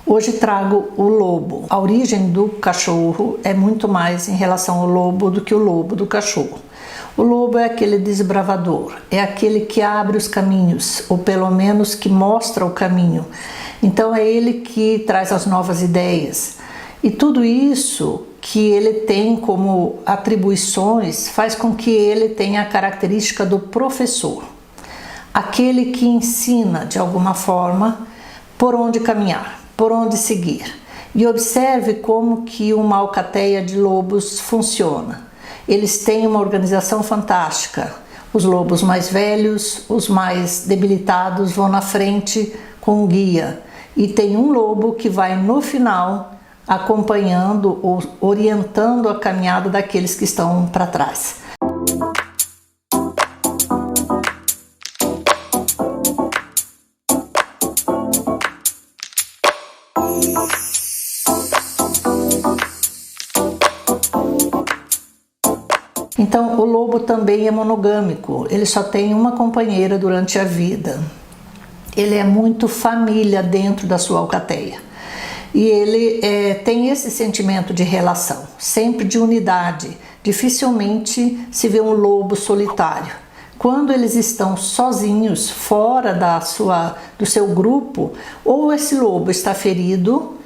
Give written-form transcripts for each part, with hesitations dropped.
Hoje trago o lobo. A origem do cachorro é muito mais em relação ao lobo do que o lobo do cachorro. O lobo é aquele desbravador, é aquele que abre os caminhos, ou pelo menos que mostra o caminho. Então é ele que traz as novas ideias. E tudo isso que ele tem como atribuições faz com que ele tenha a característica do professor. Aquele que ensina de alguma forma por onde caminhar, por onde seguir. E observe como que uma alcateia de lobos funciona. Eles têm uma organização fantástica. Os lobos mais velhos, os mais debilitados vão na frente com um guia. E tem um lobo que vai no final acompanhando ou orientando a caminhada daqueles que estão para trás. Então, o lobo também é monogâmico, ele só tem uma companheira durante a vida. Ele é muito família dentro da sua alcateia. E ele tem esse sentimento de relação, sempre de unidade. Dificilmente se vê um lobo solitário. Quando eles estão sozinhos, fora do seu grupo, ou esse lobo está ferido,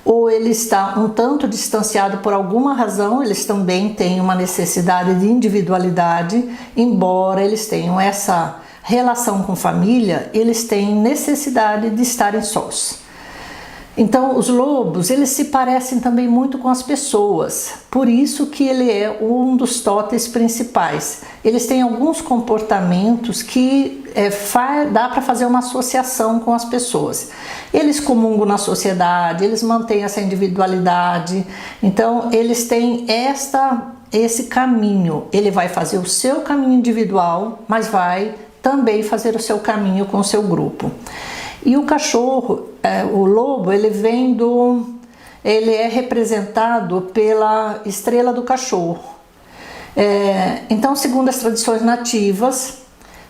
ou ele está um tanto distanciado por alguma razão. Eles também têm uma necessidade de individualidade, embora eles tenham essa relação com família, eles têm necessidade de estarem sós. Então os lobos, eles se parecem também muito com as pessoas, por isso que ele é um dos totens principais. Eles têm alguns comportamentos que dá para fazer uma associação com as pessoas. Eles comungam na sociedade, eles mantêm essa individualidade, então eles têm esse caminho. Ele vai fazer o seu caminho individual, mas vai também fazer o seu caminho com o seu grupo. E o cachorro, o lobo, ele é representado pela estrela do cachorro. Então, segundo as tradições nativas,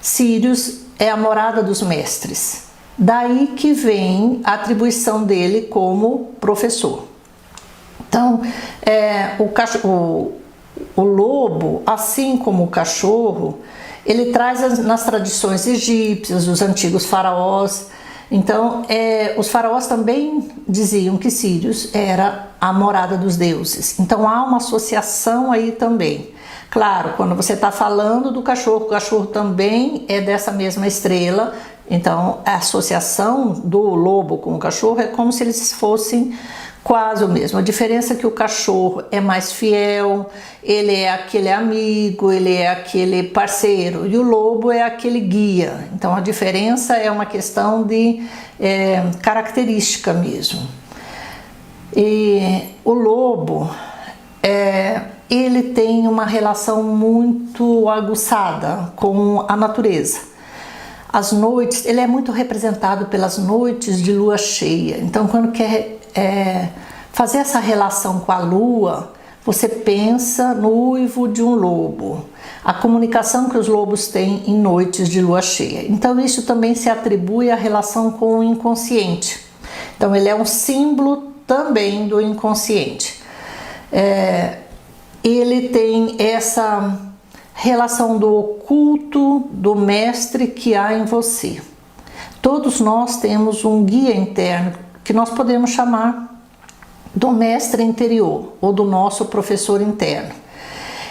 Sírius é a morada dos mestres. Daí que vem a atribuição dele como professor. Então, o lobo, assim como o cachorro, ele traz nas tradições egípcias, os antigos faraós. Então, os faraós também diziam que Sírius era a morada dos deuses. Então, há uma associação aí também. Claro, quando você está falando do cachorro, o cachorro também é dessa mesma estrela. Então, a associação do lobo com o cachorro é como se eles fossem quase o mesmo. A diferença é que o cachorro é mais fiel, ele é aquele amigo, ele é aquele parceiro, e o lobo é aquele guia. Então a diferença é uma questão de característica mesmo. E o lobo, ele tem uma relação muito aguçada com a natureza. As noites, ele é muito representado pelas noites de lua cheia. Então quando quer fazer essa relação com a lua, você pensa no uivo de um lobo, a comunicação que os lobos têm em noites de lua cheia. Então isso também se atribui à relação com o inconsciente. Então ele é um símbolo também do inconsciente. Ele tem essa relação do oculto, do mestre que há em você. Todos nós temos um guia interno que nós podemos chamar do mestre interior ou do nosso professor interno.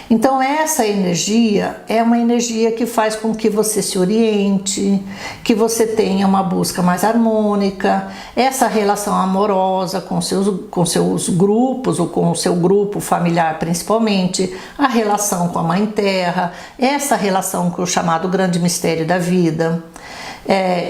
Então essa energia é uma energia que faz com que você se oriente, que você tenha uma busca mais harmônica, essa relação amorosa com seus grupos ou com o seu grupo familiar principalmente, a relação com a Mãe Terra, essa relação com o chamado grande mistério da vida.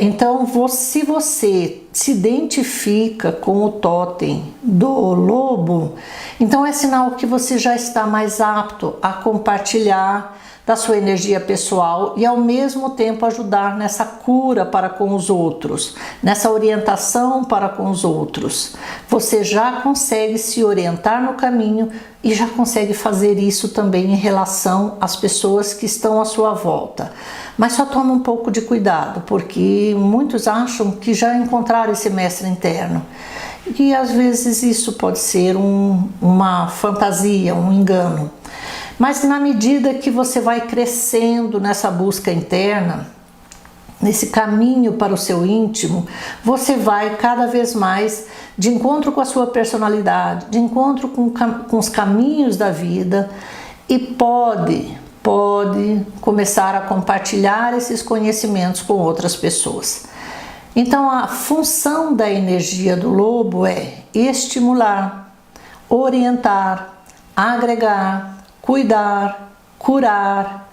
Então, se você se identifica com o totem do lobo, então é sinal que você já está mais apto a compartilhar da sua energia pessoal e ao mesmo tempo ajudar nessa cura para com os outros, nessa orientação para com os outros. Você já consegue se orientar no caminho e já consegue fazer isso também em relação às pessoas que estão à sua volta. Mas só toma um pouco de cuidado, porque muitos acham que já encontraram esse mestre interno. E às vezes isso pode ser uma fantasia, um engano. Mas na medida que você vai crescendo nessa busca interna, nesse caminho para o seu íntimo, você vai cada vez mais de encontro com a sua personalidade, de encontro com os caminhos da vida, e pode começar a compartilhar esses conhecimentos com outras pessoas. Então a função da energia do lobo é estimular, orientar, agregar, cuidar, curar,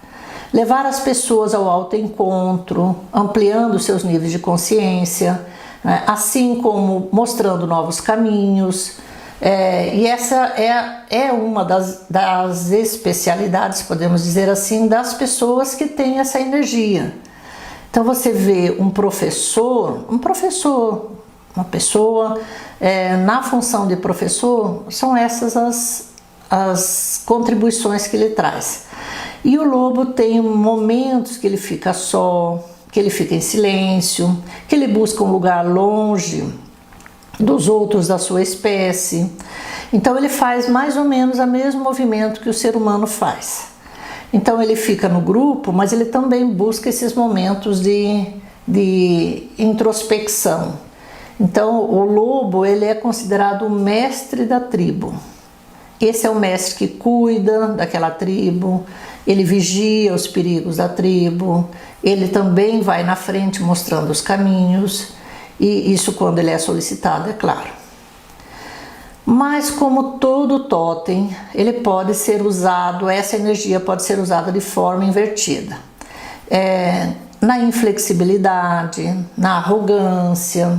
levar as pessoas ao autoencontro, ampliando seus níveis de consciência, né? Assim como mostrando novos caminhos. E essa é uma das especialidades, podemos dizer assim, das pessoas que têm essa energia. Então você vê uma pessoa na função de professor, são essas as contribuições que ele traz. E o lobo tem momentos que ele fica só, que ele fica em silêncio, que ele busca um lugar longe dos outros da sua espécie. Então ele faz mais ou menos o mesmo movimento que o ser humano faz. Então ele fica no grupo, mas ele também busca esses momentos de introspecção. Então o lobo, ele é considerado o mestre da tribo. Esse é o mestre que cuida daquela tribo, ele vigia os perigos da tribo, ele também vai na frente mostrando os caminhos, e isso quando ele é solicitado, é claro. Mas como todo totem, ele pode ser usado, essa energia pode ser usada de forma invertida. Na inflexibilidade, na arrogância,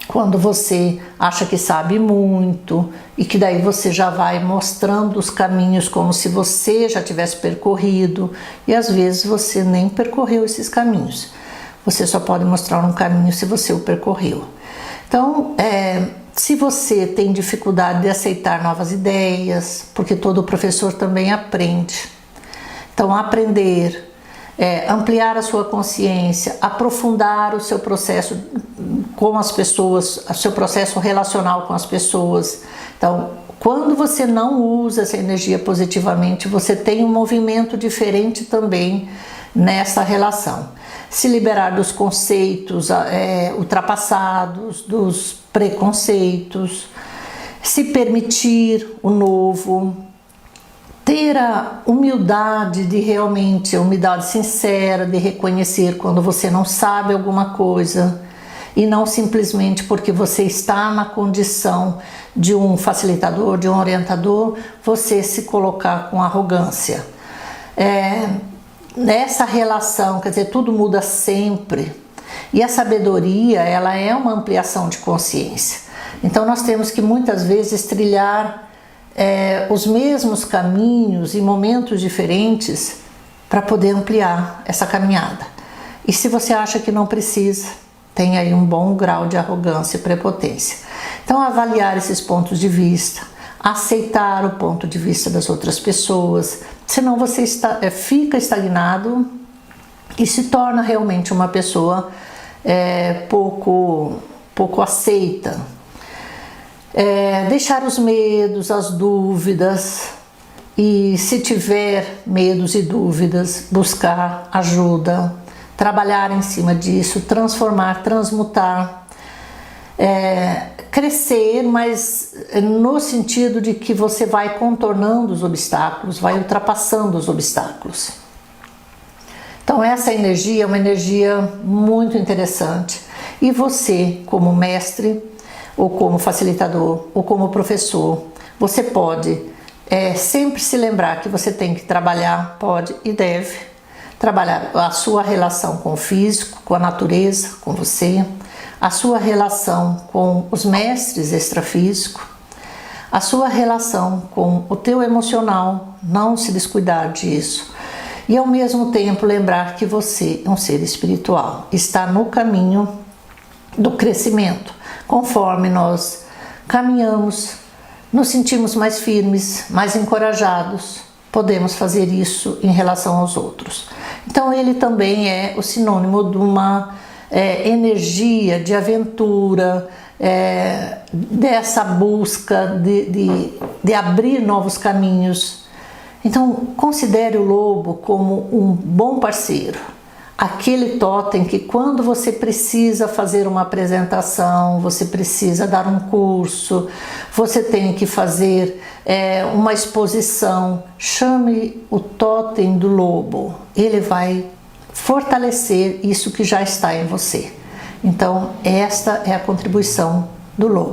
quando você acha que sabe muito e que daí você já vai mostrando os caminhos como se você já tivesse percorrido, e às vezes você nem percorreu esses caminhos. Você só pode mostrar um caminho se você o percorreu. Então, se você tem dificuldade de aceitar novas ideias, porque todo professor também aprende. Então, aprender, ampliar a sua consciência, aprofundar o seu processo com as pessoas, o seu processo relacional com as pessoas. Então, quando você não usa essa energia positivamente, você tem um movimento diferente também nessa relação. Se liberar dos conceitos ultrapassados, dos preconceitos, se permitir o novo, ter a humildade de realmente, a humildade sincera de reconhecer quando você não sabe alguma coisa, e não simplesmente porque você está na condição de um facilitador, de um orientador, você se colocar com arrogância. Nessa relação, quer dizer, tudo muda sempre, e a sabedoria, ela é uma ampliação de consciência. Então nós temos que muitas vezes trilhar os mesmos caminhos em momentos diferentes para poder ampliar essa caminhada. E se você acha que não precisa, tem aí um bom grau de arrogância e prepotência. Então avaliar esses pontos de vista, aceitar o ponto de vista das outras pessoas, senão você fica estagnado e se torna realmente uma pessoa pouco aceita. Deixar os medos, as dúvidas, e se tiver medos e dúvidas, buscar ajuda, trabalhar em cima disso, transformar, transmutar, crescer, mas no sentido de que você vai contornando os obstáculos, vai ultrapassando os obstáculos. Então essa energia é uma energia muito interessante, e você, como mestre, ou como facilitador, ou como professor, você pode sempre se lembrar que você tem que trabalhar, pode e deve trabalhar a sua relação com o físico, com a natureza, com você, a sua relação com os mestres extrafísicos, a sua relação com o teu emocional, não se descuidar disso, e ao mesmo tempo lembrar que você é um ser espiritual, está no caminho do crescimento. Conforme nós caminhamos, nos sentimos mais firmes, mais encorajados, podemos fazer isso em relação aos outros. Então ele também é o sinônimo de uma energia de aventura, dessa busca de abrir novos caminhos. Então, considere o lobo como um bom parceiro. Aquele totem que quando você precisa fazer uma apresentação, você precisa dar um curso, você tem que fazer uma exposição, chame o totem do lobo. Ele vai fortalecer isso que já está em você. Então, esta é a contribuição do lobo.